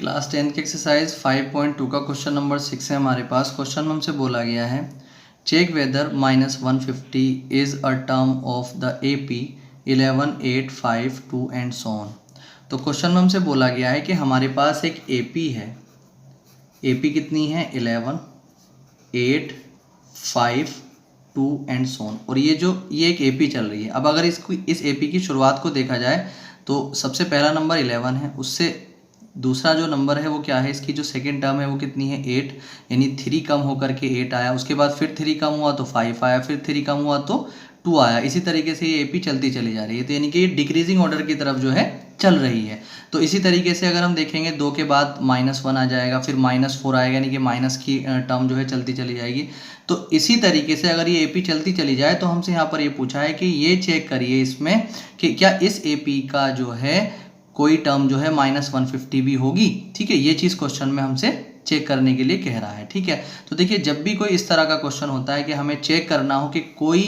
Class 10 की exercise 5.2 का question number 6 है हमारे पास। क्वेश्चन में हमसे बोला गया है check whether -150 is a term of the AP 11, 8, 5, 2 and so on. तो क्वेश्चन में हमसे बोला गया है कि हमारे पास एक AP है। AP कितनी है? 11, 8, 5, 2 एंड सो ऑन। और ये एक AP चल रही है। अब अगर इस AP की शुरुआत को देखा जाए तो सबसे पहला नंबर 11 है, उससे दूसरा जो नंबर है वो क्या है, इसकी जो सेकंड टर्म है वो कितनी है? 8, यानी 3 कम होकर के 8 आया। उसके बाद फिर 3 कम हुआ तो 5 आया, फिर 3 कम हुआ तो 2 आया। इसी तरीके से ये एपी चलती चली जा रही है। तो यानी कि ये डिक्रीजिंग ऑर्डर की तरफ जो है चल रही है। तो इसी तरीके से अगर हम देखेंगे 2 के बाद -1 आ जाएगा, फिर -4 आएगा, यानी कि माइनस की टर्म जो है चलती चली जाएगी। तो इसी तरीके से अगर ये एपी चलती चली जाए तो हमसे यहाँ पर ये पूछा है कि ये चेक करिए इसमें कि क्या इस एपी का जो है कोई टर्म जो है -150 भी होगी। ठीक है, ये चीज़ क्वेश्चन में हमसे चेक करने के लिए कह रहा है। ठीक है, तो देखिए जब भी कोई इस तरह का क्वेश्चन होता है कि हमें चेक करना हो कि कोई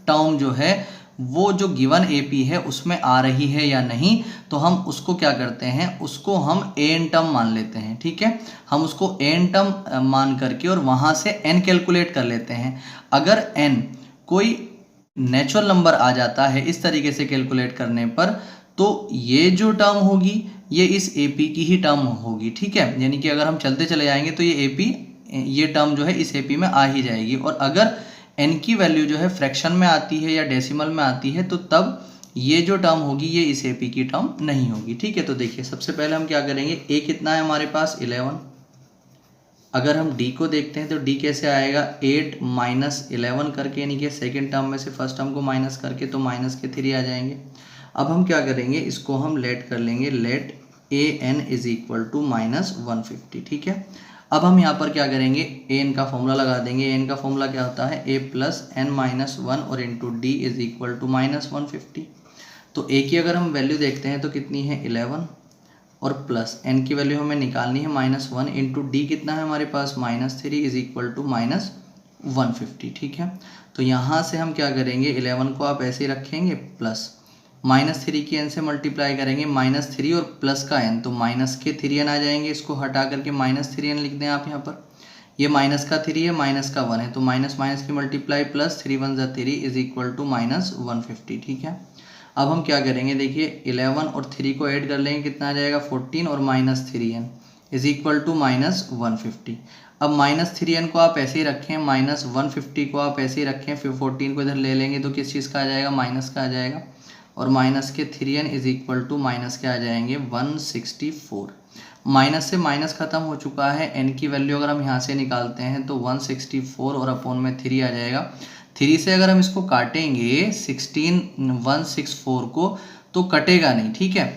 टर्म जो है वो जो गिवन एपी है उसमें आ रही है या नहीं, तो हम उसको क्या करते हैं, उसको हम एन टर्म मान लेते हैं। ठीक है, हम उसको एन टर्म मान करके और वहाँ से एन कैलकुलेट कर लेते हैं। अगर एन कोई नेचुरल नंबर आ जाता है इस तरीके से कैलकुलेट करने पर, तो ये जो टर्म होगी ये इस एपी की ही टर्म होगी। ठीक है, यानी कि अगर हम चलते चले जाएंगे तो ये टर्म जो है इस एपी में आ ही जाएगी। और अगर एन की वैल्यू जो है फ्रैक्शन में आती है या डेसिमल में आती है तो तब ये जो टर्म होगी ये इस एपी की टर्म नहीं होगी। ठीक है, तो देखिए सबसे पहले हम क्या करेंगे, ए कितना है हमारे पास? 11। अगर हम डी को देखते हैं तो डी कैसे आएगा? 8 - 11 करके, यानी कि सेकेंड टर्म में से फर्स्ट टर्म को माइनस करके, तो -3 आ जाएंगे। अब हम क्या करेंगे, इसको हम लेट कर लेंगे, let A N is equal to -150। ठीक है, अब हम यहाँ पर क्या करेंगे, ए एन का फॉर्मूला लगा देंगे। ए एन का फॉर्मूला क्या होता है? a + n-1 और into D is equal to -150। तो ए की अगर हम वैल्यू देखते हैं तो कितनी है? 11 और प्लस एन की वैल्यू हमें निकालनी है -1 इंटू डी कितना है हमारे पास? -3 इज इक्वल टू -150। ठीक है, तो यहाँ से हम क्या करेंगे, 11 को आप ऐसे ही रखेंगे प्लस -3 की एन से मल्टीप्लाई करेंगे, -3 और प्लस का एन, तो माइनस के 3n आ जाएंगे। इसको हटा करके -3n लिख दें आप यहाँ पर। ये माइनस का 3 है, माइनस का 1 है, तो माइनस माइनस की multiply plus 3 1 = 3 is equal to -150। ठीक है, अब हम क्या करेंगे, देखिए 11 और 3 को ऐड कर लेंगे, कितना आ जाएगा? 14 और -3n इज इक्वल टू -150। अब -3n को आप ऐसे ही रखें, -150 को आप ऐसे ही रखें, फिर 14 को इधर ले लेंगे तो किस चीज़ का आ जाएगा? माइनस का आ जाएगा। और माइनस के 3n is equal to minus के आ जाएंगे 164। माइनस से माइनस खत्म हो चुका है, n की वैल्यू अगर हम यहाँ से निकालते हैं तो 164 और अपॉन में 3 आ जाएगा। 3 से अगर हम इसको काटेंगे 164 को तो कटेगा नहीं। ठीक है,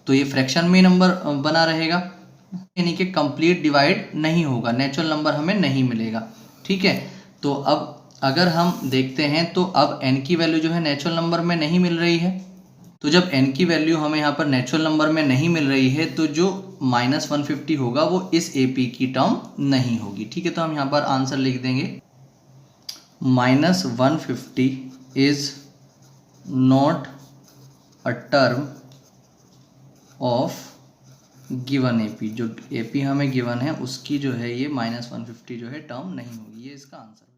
तो ये फ्रैक्शन में नंबर बना रहेगा, यानी कि कंप्लीट डिवाइड नहीं होगा, नेचुरल नंबर हमें नहीं मिलेगा। ठीक है, तो अब अगर हम देखते हैं तो अब n की वैल्यू जो है नेचुरल नंबर में नहीं मिल रही है। तो जब n की वैल्यू हमें यहाँ पर नेचुरल नंबर में नहीं मिल रही है तो जो -150 होगा वो इस AP की टर्म नहीं होगी। ठीक है, तो हम यहाँ पर आंसर लिख देंगे, -150 is not a term of given AP। जो AP हमें गिवन है उसकी जो है ये -150 जो है टर्म नहीं होगी। ये इसका आंसर